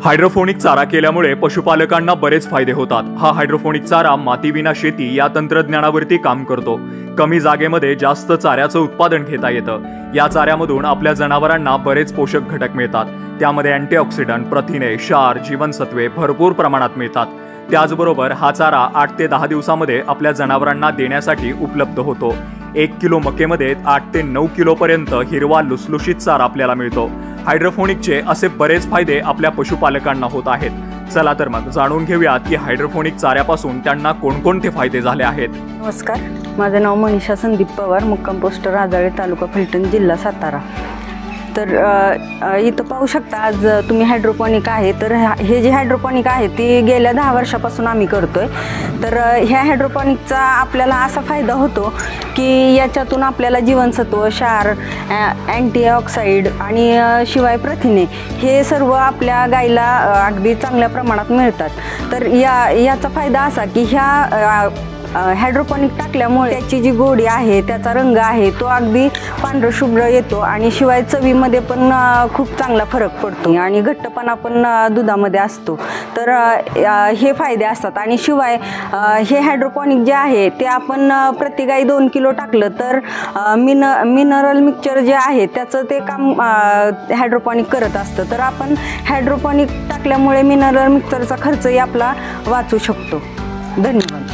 Hydroponic चारा केल्यामुळे पशुपालकांना बरेच फायदे होतात। हा हायड्रोपोनिक चारा मातीविना शेती या तंत्रज्ञानावरती काम करतो। कमी जागेमध्ये जास्त चाऱ्याचं उत्पादन घेता येतं। या चाऱ्यामधून आपल्या जनावरांना बरेच पोषक घटक मिळतात। त्यामध्ये अँटीऑक्सिडंट, प्रथिने, क्षार, जीवनसत्वे भरपूर प्रमाणात मिळतात। त्याचबरोबर हा चारा 8 ते 10 दिवसांमध्ये आपल्या जनावरांना देण्यासाठी उपलब्ध होतो। 1 किलो मकेमध्ये 8 ते 9 किलोपर्यंत हिरवा लुसलुशीत चारा आपल्याला मिळतो। हायड्रोपोनिकचे असे बरेच फायदे आपल्या पशुपालकांना होत आहेत। चला तर मग जाणून घेऊयात की हायड्रोपोनिक चाऱ्यापासून त्यांना कोणकोणते फायदे झाले आहेत। नमस्कार, माझं नाव मनीषा संदीप पवार, मुक्काम पोस्ट राजाळे, तालुका फलटण, जिल्हा सातारा। तर इथं पाहू शकता आज तुम्ही हायड्रोपोनिक आहे। तर हे जे हायड्रोपोनिक आहे ते गेल्या 10 वर्षापासून आम्ही करतोय। तर ह्या हायड्रोपोनिकचा आपल्याला असा फायदा होतो की याच्यातून आपल्याला जीवनसत्व, क्षार, अँटीऑक्साइड आणि शिवाय प्रथिने हे सर्व आपल्या गाईला अगदी चांगल्या प्रमाणात मिळतात। तर याचा फायदा असा की ह्या हायड्रोपोनिक टाकल्यामुळे त्याची जी गोडी आहे, त्याचा रंग आहे तो अगदी पांढरशुभ्र येतो आणि शिवाय चवीमध्ये पण खूप चांगला फरक पडतो आणि घट्टपणा पण दुधामध्ये असतो। तर हे फायदे असतात आणि शिवाय हे हायड्रोपोनिक जे आहे ते आपण प्रति गाई 2 किलो टाकलं तर मिनरल मिक्सचर जे आहे त्याचं ते काम हायड्रोपोनिक करत असतं। तर आपण हायड्रोपोनिक टाकल्यामुळे मिनरल मिक्सचरचा खर्चही आपला वाचू शकतो। धन्यवाद।